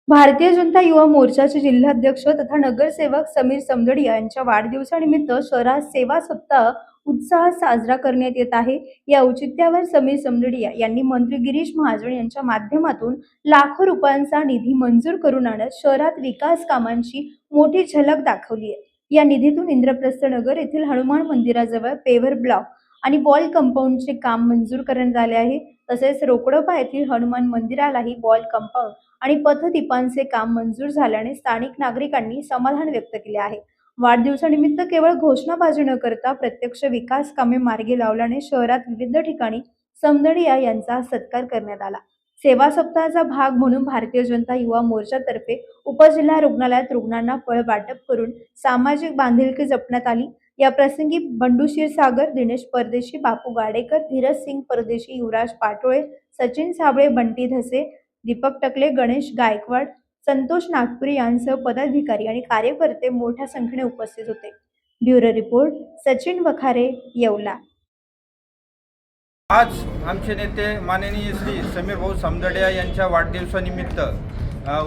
भारतीय जनता युवा मोर्चाचे जिल्हाध्यक्ष तथा नगरसेवक समीर समदडिया यांच्या वाढदिवसानिमित्त शहरात सेवा सप्ताह उत्साहात साजरा करण्यात येत आहे। या औचित्यावर समीर समदडिया यांनी मंत्री गिरीश महाजन यांच्या माध्यमातून लाखो रुपयांचा निधी मंजूर करून आणत शहरात विकास कामांची मोठी झलक दाखवली आहे। या निधीतून इंद्रप्रस्थ नगर येथील हनुमान मंदिराजवळ पेव्हर ब्लॉक आणि वॉल कंपाऊंडचे काम मंजूर करण्यात आले आहे। तसेच रोकडोपा येथील हनुमान मंदिरालाही वॉल कंपाऊंड आणि पथदीपांचे काम मंजूर झाल्याने स्थानिक नागरिकांनी समाधान व्यक्त केले आहे। वाढदिवसानिमित्त केवळ घोषणाबाजी न करता प्रत्यक्ष विकास कामे मार्गी लावल्याने शहरात विविध ठिकाणी समदडिया यांचा सत्कार करण्यात आला। सेवा सप्ताहाचा भाग म्हणून भारतीय जनता युवा मोर्चातर्फे उपजिल्हा रुग्णालयात रुग्णांना फळ वाटप करून सामाजिक बांधिलकी जपण्यात आली। या प्रसंगी बंडू क्षीरसागर, दिनेश परदेशी, बापू गाडेकर, धीरज सिंग परदेशी, युवराज पाटोळे, सचिन साबळे, बंटी धसे, दीपक टकले, गणेश गायकवाड, संतोष नागपुरी यांसह पदाधिकारी आणि कार्यकर्ते मोठ्या संख्येने उपस्थित होते। Bureau report, Sachin Vakhare, Yeola. आज आमचे नेते माननीय श्री समीर भाऊ समदडिया यांच्या वाढदिवसानिमित्त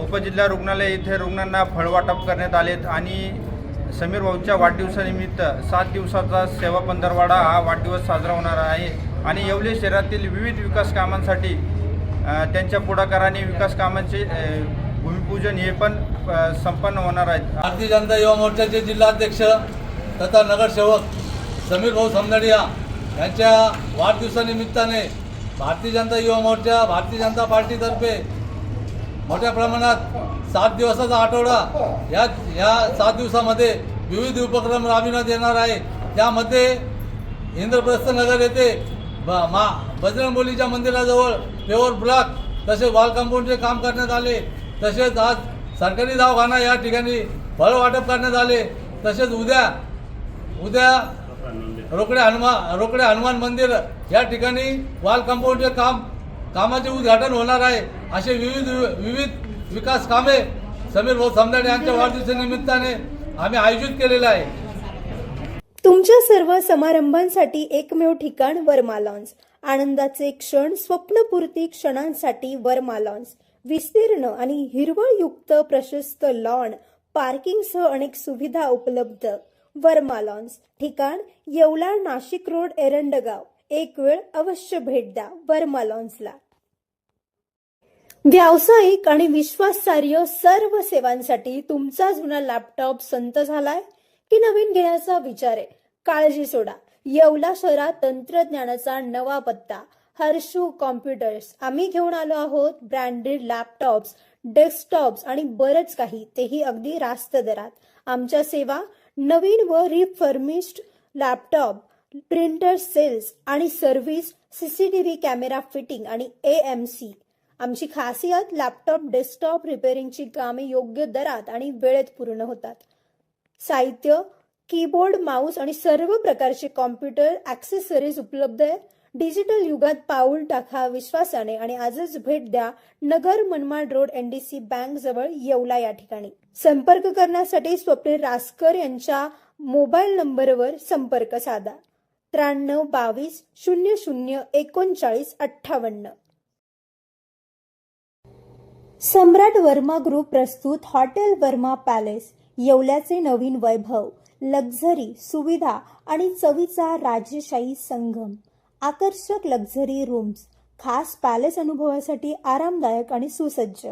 उपजिल्हा रुग्णालय येथे रुग्णांना फळवाटप करण्यात आलेत आणि समीर भाऊच्या वाढदिवसानिमित्त 7 दिवसाचा सेवा पंधरवाडा हा वाढदिवस साजरा होणार आहे आणि येवले शहरातील विविध विकास कामांसाठी त्यांच्या पुढाकाराने विकास कामांचे भूमिपूजन हे पण संपन्न होणार आहेत। भारतीय जनता युवा मोर्चाचे जिल्हाध्यक्ष तथा नगरसेवक समीर भाऊ समदडिया यांच्या वाढदिवसानिमित्ताने भारतीय जनता युवा मोर्चा भारतीय जनता पार्टीतर्फे मोठ्या प्रमाणात 7 दिवसाचा आठवडा या 7 दिवसामध्ये विविध उपक्रम राबविण्यात येणार आहे। त्यामध्ये इंद्रप्रस्थ नगर येथे बजरंगबलीच्या मंदिराजवळ पेव्हर ब्लॉक तसेच वॉल कंपाऊंडचे काम करण्यात आले। तसेच आज सरकारी दवाखाना या ठिकाणी फळ वाटप करण्यात आले। तसेच उद्या रोकडे हनुमान मंदिर या ठिकाणी वॉल कंपाऊंडचे कामाचे उद्घाटन होणार आहे। असे विविध विकास कामे समीर भाऊ समदडिया यांच्या वाढदिवसानिमित्ताने आम्ही आयोजित केलेले आहे। तुमच्या सर्व समारंभांसाठी एकमेव ठिकाण वर्मा लॉन्स। आनंदाचे क्षण, स्वप्नपूर्ती क्षणांसाठी वर्मा लॉन्स। विस्तीर्ण आणि हिरवळयुक्त प्रशस्त लॉन, पार्किंगसह अनेक सुविधा उपलब्ध। वर्मा लॉन्स, ठिकाण येवला, नाशिक रोड, एरंडगाव। एक वेळ अवश्य भेट द्या वर्मा लॉन्सला। व्यावसायिक आणि विश्वासार्ह सर्व सेवांसाठी तुमचा जुना लॅपटॉप संत झालाय की नवीन घेण्याचा विचार आहे? काळजी सोडा, येवला शहरात तंत्रज्ञानाचा नवा पत्ता हर्षू कॉम्प्युटर्स। आम्ही घेऊन आलो आहोत ब्रँडेड लॅपटॉप्स, डेस्कटॉप्स आणि बरंच काही, तेही अगदी रास्त दरात। आमच्या सेवा नवीन व रिफर्निश्ड लॅपटॉप, प्रिंटर सेल्स आणि सर्व्हिस, सीसीटीव्ही कॅमेरा फिटिंग आणि AMC। आमची खासियत लॅपटॉप डेस्कटॉप रिपेअरिंगची कामे योग्य दरात आणि वेळेत पूर्ण होतात। साहित्य, कीबोर्ड, माऊस आणि सर्व प्रकारचे कॉम्प्युटर ॲक्सेसरीज उपलब्ध आहे। डिजिटल युगात पाऊल टाका विश्वासाने आणि आजच भेट द्या Nagar Manmad road NDC bank जवळ येवला या ठिकाणी। संपर्क करण्यासाठी स्वप्नील रासकर यांच्या मोबाईल नंबरवर संपर्क साधा 93 22 00 39 58। सम्राट वर्मा ग्रुप प्रस्तुत हॉटेल वर्मा पॅलेस, येवल्याचे नवीन वैभव, लक्झरी, सुविधा आणि चवीचा राजेशाही संगम। आकर्षक लक्झरी रूम्स, खास पॅलेस अनुभवासाठी आरामदायक आणि सुसज्ज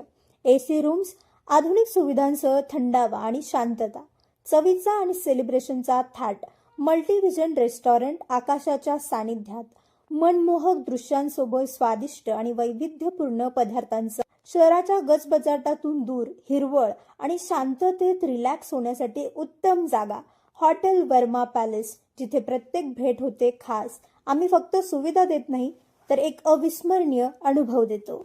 AC रूम्स, आधुनिक सुविधांसह थंडावा आणि शांतता। चवीचा आणि सेलिब्रेशनचा थाट, मल्टीव्हिजन रेस्टॉरंट आकाशाच्या सानिध्यात, मनमोहक दृश्यांसोबत स्वादिष्ट आणि वैविध्यपूर्ण पदार्थांचा। शहराच्या गजबजाटातून दूर, हिरवळ आणि शांततेत रिलॅक्स होण्यासाठी उत्तम जागा हॉटेल वर्मा पॅलेस, जिथे प्रत्येक भेट होते खास। आम्ही फक्त सुविधा देत नाही तर एक अविस्मरणीय अनुभव देतो।